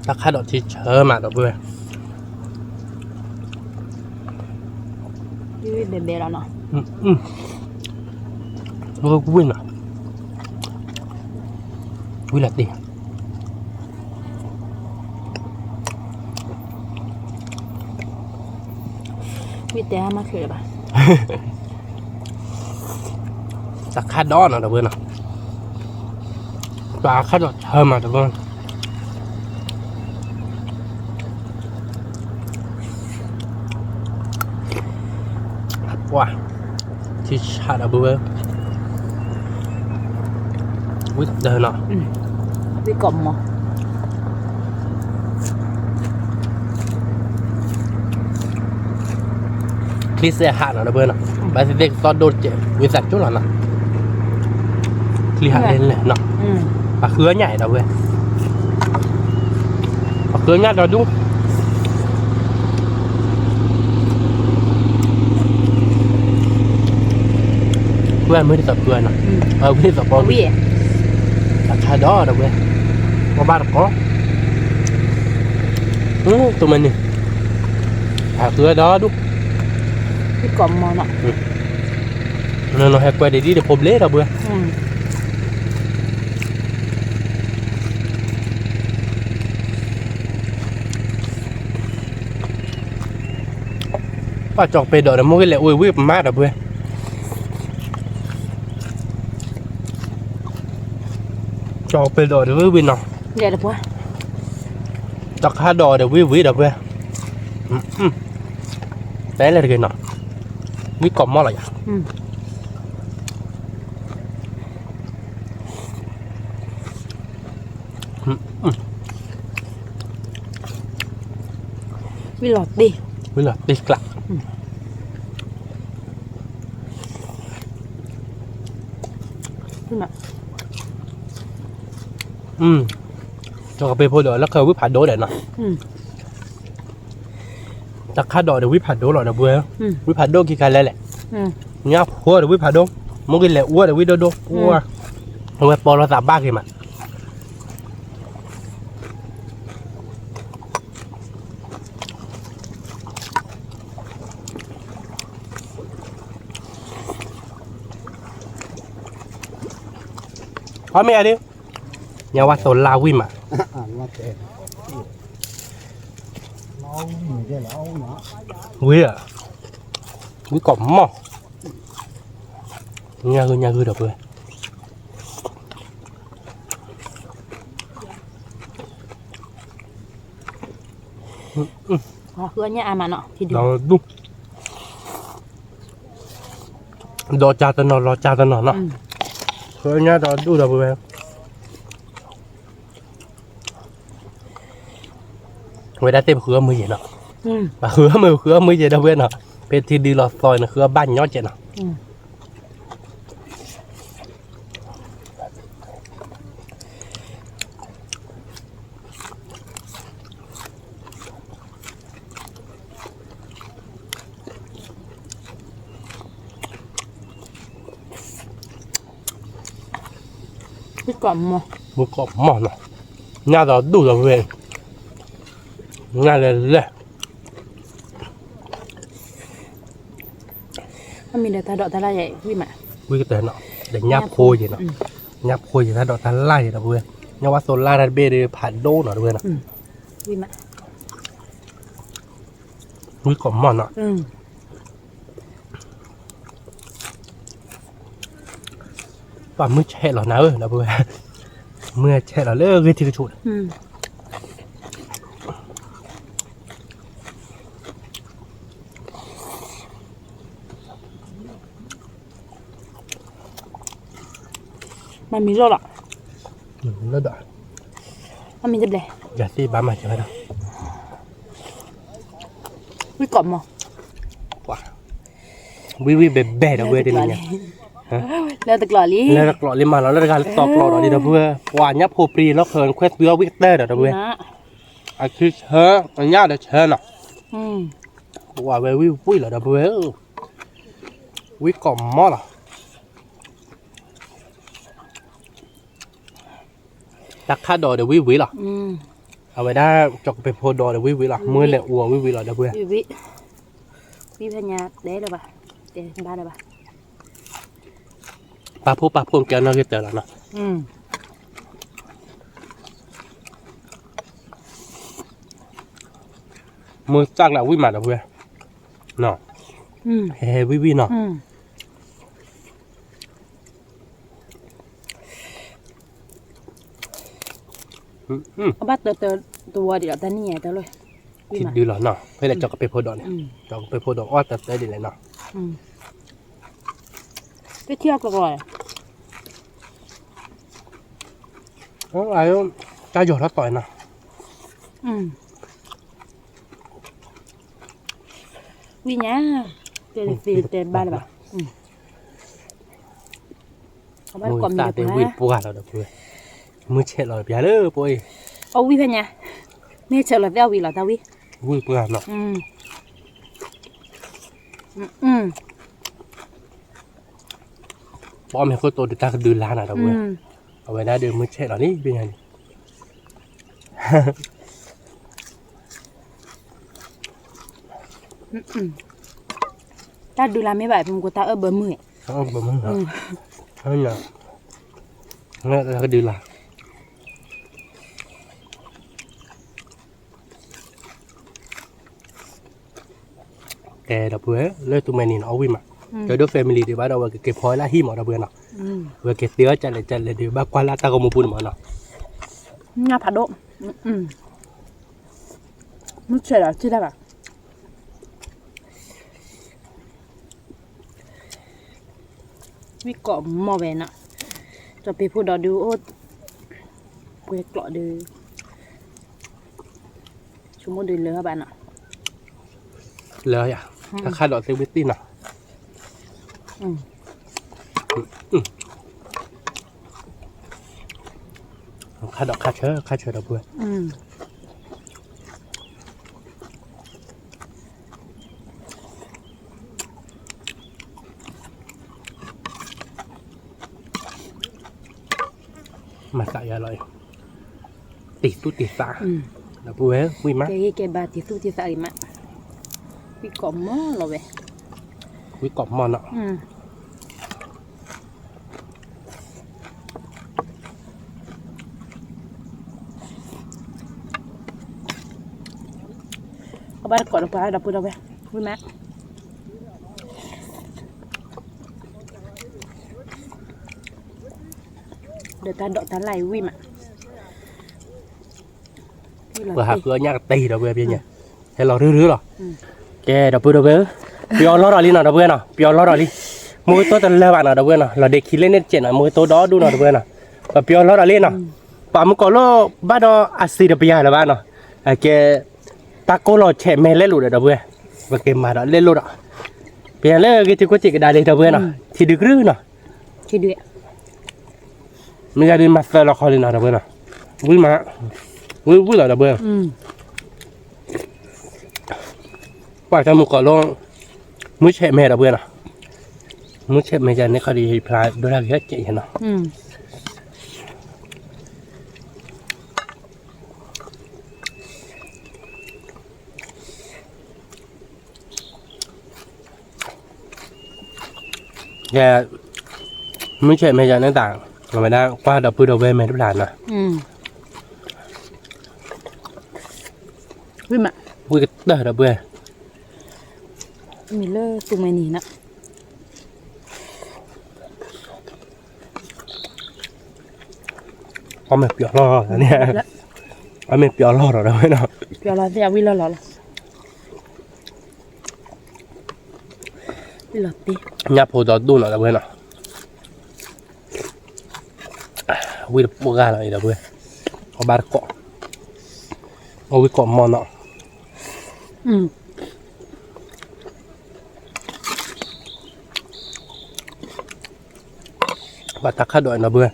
ตะคัดดอกที่เชิญมาเดี๋ยวเพื่อนวิเบแล้วเนาะมือวิ่งอ่ะวิ่งหลับดิวิแต่มาคืออะไรบ้างตะคัดดอกเนาะเดี๋ยวเพื่อนเนาะปลาคัดดอกเชิญมาเดี๋ยวเพื่อนว้าที่ชาดเบื่อวิเดินเนาะวิกลมมั้ง คลิสเซียหานะเพื่อนเนาะบาสิเด็กตอนโดนเจ็บวิสัชจุหล่ะนะคลิหาเล่นเลยเนาะปลาเคือใหญ่นะเพื่อนปลาเคือใหญ่เราดูเพื่อนไม่ได้สับเพื่อนนะไม่ได้สับปอวิ่งราคาดอนะเพื่อนว่าบ้านก็ตัวมันนี่หาเพื่อดอดู พี่กล่อมมอเนาะ nó hay quay để đi được hộp lết đâu bữa và chọc về đợi là mua cái lẹ ui ui mát đâu bữa chọc về đợi được với nào vậy là quá chọc hai đò được với đâu bữa đấy là cái nào với cọp mò là gì với lọt đi với là đi lặng cho cà phê phô đỡ nó khơi với phản đối để nó ta khá đỏ để với phản đối rồi là vừa với phản đối kia cái này nhá phô để với phản đối một cái lẹ uo để với đô đô uo rồi bỏ nó giảm ba cái mà có mẹ đi nhà qua sổ lao quy mà quý à quý cọp mò nhà gư được rồi hứa nhà mà nọ thì được đó đúng đó cha tên nó lo cha tên nó hứa nhà đó đủ được rồi người đã tìm khứa mới gì nào và khứa mới gì đâu biết nào bên thì đi lọt soi là khứa banh nhót vậy nào biết cọm mò một cọp mỏ nào nhà đó đủ rồi về nhà là mình để ta đợi ta la vậy vì mà quy cái nó để nháp khôi gì nó nháp khôi gì ta đọt ta lai gì đó vừa nhà qua sổ la ra bê để phản đô nó vừa nào vì mà quy cọp mỏ nó và mới chạy là nào là vừa mưa chạy là lỡ cái thì chuột mà mình lo lạ nó đợi mà mình dập để giờ thì ba mày chơi đâu biết cọm mò quả vi bè bè đâu vừa đi này là tực lò lý là tực lò lý mà nó là cái tọp lò đó đi đâu vừa quả nhấp hồ pri nó khơi quét tiêu biết tê đâu vừa à cứ chơi nó nhá để chơi nào quả về vi là đâu vừa vi cọm mó là đặt khá đỏ để vi làเอาไว้ได้จอกไปโพดอเดี๋ยววิล่ะมือแหละอัววิล่ะเดี๋ยวเพื่อนวิพญาเด้เลยป่ะเด้บ้านเลยป่ะปลาพูแกน่าจะเจอแล้วนะมือจ้างแล้ววิมาเดี๋ยวเพื่อนเนาะเฮ้วิเนาะbắtตัวเดี๋ยวแต่นี่ไงแต่เลยคิดดูหรอเนาะเพื่อจะจอกไปโพดอเนี่ยจอกไปโพดออ้อแต่ได้ดีเลยเนาะไปเที่ยวก่อนอะไรจะหยอดแล้วต่อยนะวิญญา เตบ้านแบบเขาบ้าน มือ ก่อนมี ตา เด็ เต ก วิ นะ ปวดเราเด้อเพื่อนมือเช็ดเราอย่าเด้อป่วย เอาวิพันเนี่ยแม่เจอแล้วเดี๋ยววิหรอตาวิ วิปวดเนาะป้อมให้คนโตติดตาก็ดื้อล้านอ่ะเด้อเพื่อนเอาไว้หน้าเดินมือเช็ดเรานี่เป็นไงถ้าดูแลไม่ไหวผมก็ตาเบอร์มือ เขาบ่มึงเหรอเขาเนี่ยแล้วก็ดื้อล้านแกเด้อเพื่อนเลิกตัวแม่นี่เอาวิมาเดี๋ยวแฟมิลี่ดีบ้านเราเก็บพอยละหิมเด้อเพื่อนเนาะว่าเก็บเตี้ยจัดเลยดีบ้านกว่าละตาก็มาพูดมาเนาะ งาผัดโดมันเฉยแล้วชื่อได้ปะวิกอมอเวนอะจะไปพูดดูโอ้ไปเกาะดูชั่วโมงดูเลยครับบ้านอะ เลยอ่ะถ้าคาดดอกเซเวตี้น่ะคาดดอกคาเชอร์เราเพื่อนมาใส่อร่อยติดตู้ติดสาเราเพื่อนวิ่งมา แกบาติสุติสาริมะวิกอมอเราเว้ย วิ่งกรอบมันอ่ะเขาบ้านก่อนเราไปเราพูดเราเว้ยพูดไหมเดี๋ยวตาดอกตาไหลวิ่งอ่ะ vừa học vừa nhắc tì đâu về bây giờ hay là rứ rồi kè đâu vừa về pion lo rồi đi nào đâu vừa nào pion lo rồi đi mỗi tối tao leo bạn nào đâu vừa nào là để khi lên chuyện là mỗi tối đó đu nào đâu vừa nào và pion lo rồi lên nào và một có lo bắt đó axi được bây giờ là bạn nào kè ta có lo chạy mè lên lụt đâu vừa và kè mà đã lên lụt rồi bây giờ lên cái thì có chị cái đài lên đâu vừa nào thì được rứ nào thì được mình ra đi master là khỏi lên nào đâu vừa nào vui mà vui là đâu vừaว่าจะมุกก็ลงมือเฉะแม่ระเบิดนะมือเฉะแม่จะในคดีพลายโดยเราเยอะเจ๋งเนาะแกมือเฉะแม่จะในต่างเราไม่ได้ว่าดับปืนดับเวแม่ทุกหลานนะวิ่งมาวิ่งก็เด้อดับเบิลมีเลิกตุ้มไม่หนีนะเอาไม่เปียกรอเนี่ยเอาไม่เปียกรอหรอไม่เนาะเปียกรอที่อยากวิ่งแล้วหรอวิ่งหลอดตียับโผล่ดอดดูหน่อยดับเบิลเนาะวิ่งปวดกันเลยดับเบิลเอาบาร์เกาะเอาวิ่งเกาะมอนเนาะบัตรข้าดอยนะเบื่อ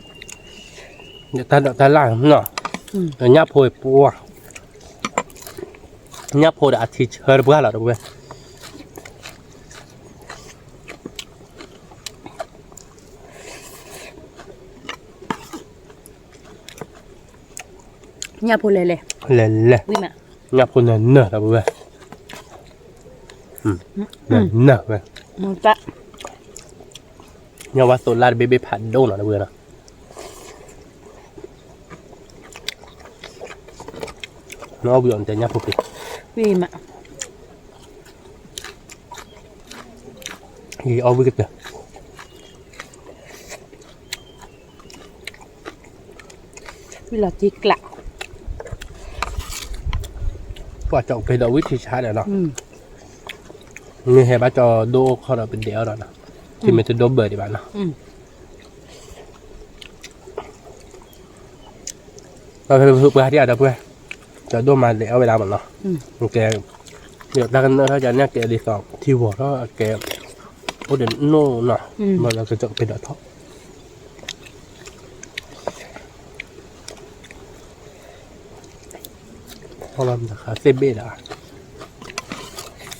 เดี๋ยวตาล่างเนาะเดี๋ยวยับโผล่ปัวยับโผล่อาทิตย์เฮอร์บ้าหรอเบื่อยับโผล่เลยวิ่งมายับโผล่เนื้อเบื่อเนื้อเว้ยมันจะเนี่ยว่าโซลาร์เบบี้พัดโดนหรอเบื่อนะน้องเบื่อแต่ยับโผล่วิ่งมายี่เอาวิ่งกันวิ่งหลอดจีกละว่าจะไปดูวิธีชาร์จเนาะนี่เห็นป่ะจอโดเขาเราเป็นเดียวแล้วนะที่มันจะโดเบอร์ดีบ้างนะเราไปฝึกไปที่อาจจะเพื่อจะโดมาเดี๋ยวเวลาหมดเนาะโอเคเดี๋ยวตั้งกันเท่าจะเนี่ยแกดีสองที่หัวก็แก โอ้เดี๋ยวโน่เนาะมันเราจะเป็นดอกท็อปพอเราจะขาเซเบ้ละ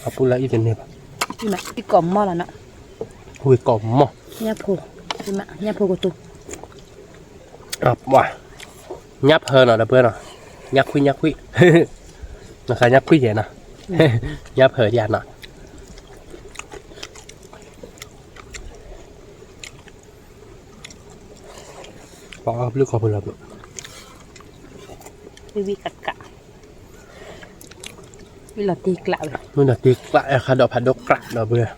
เอาปูละอีเจนเนี่ยปะ นี่แม่ที่กล่อมหม้อแล้วนะ หุยกรอบมั้ง เนี่ยโผล่นี่แม่เนี่ยโผล่กระตุก ว่ะยับเพลินหน่อยนะเพื่อนเนาะยักคุยนะคะยักคุยเย็นนะยับเพลินยันน่ะปอกลูกขอบคุณครับ วิกัดกะวิลาตีกล่าว นู่นน่ะตีกระคาดอกผัดดอกกระเนาะเพื่อน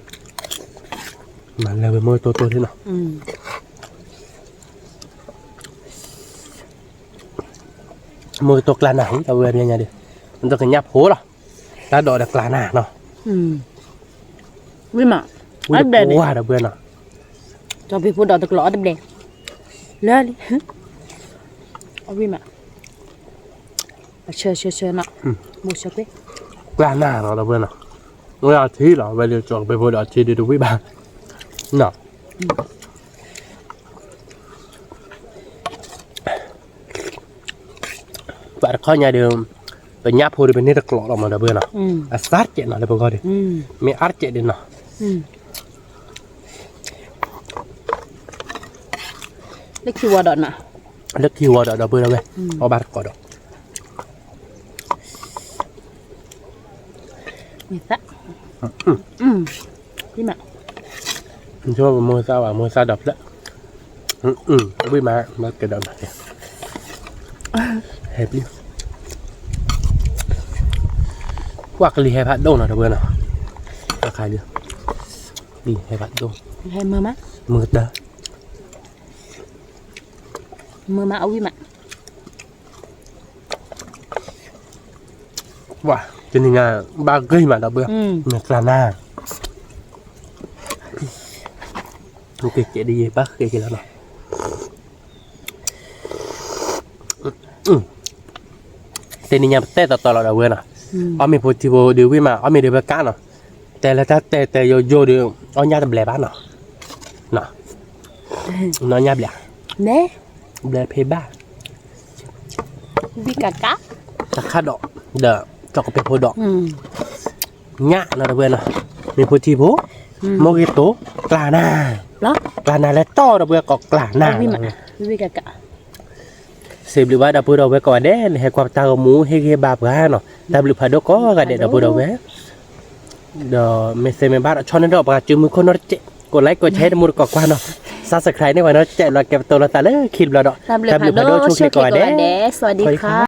มันเลยเป็นมือตัวที่เนาะมือตัวกลาหนังแต่เพื่อนยังไงดิมันต้องขยับหัวหรอตาดอกกลาหนาเนาะ วิมา วิ่งหัวเด้อเพื่อนเนาะ choพี่พูดดอกตะกร้อแดงๆเลยเอาวิมาเชื่อเนาะมูชอบดิ กลาหนาเนาะเพื่อนเนาะเวลาที่เราไปเรียนจบไปพูดอาชีพดูวิบากเนาะบาดข้อใหญ่เดิมเป็นยับพูดเป็นนี่ตะกร้อออกมาเด้อเพื่อนเนาะอาซาเจเนาะเด้อเพื่อนก็ดิมีอาร์เจเด้เนาะเล็กที่วัวดอนน่ะ เล็กที่วัวดอกเพื่อนเอาไว้เอาบาดก่อนดอก นี่ซะพี่มา มันชอบมือซาดอกแล้ววิ่งมาเกิดดอกเนี่ยเฮ้ยพี่ว่ากันลีให้พัดโดนหน่อยเพื่อนเนาะราคาเดียวดีให้พัดโดน ให้มือมา มือเด้อ เอาวิมา ว่าจะยังไงบ้าเกยมาดอกเบื่อเนื้อกลาหน้าโอเคเจดีบ้าเกยแล้วเนาะเต็นยังเตะต่อเราเว้ยนะอ๋อมีโพธิโบดูวิมาอ๋อมีเดือบก้าเนาะแต่ละแต่โยเดืออ๋อยาตะเบลบ้านเนาะเนาะน้อยยาเบล เน่ เบลเพบ้า วิกัดกะ ตะคาดอกเด้อจอกเป็นโพดอกงะเนาะเว้ยนะมีโพธิโบโมกิโตกลาหน้า เหรอก ลาหน้าและต่อเบื่อก็กลาหน้า วิมาวิกัดกะ เสพหรือว่าดับเบิลเอาไว้ก่อนเด้ให้ความตาหมูให้บาปกันเนาะดับเบิลพาดก็กันเด็ดดับเบิลเอาไว้เดี๋ยวไม่เซมบ้านชอนนั่นดอกปากจืมมือคนนอตเจกดไลค์กดแชร์มือกอกว่าเนาะซับสไครต์ในวันนั้นเจเราเก็บตัวเราตาเลยคลิปเราเนาะ ดับเบิลพาดช่วยก่อนเด้สวัสดีค่ะ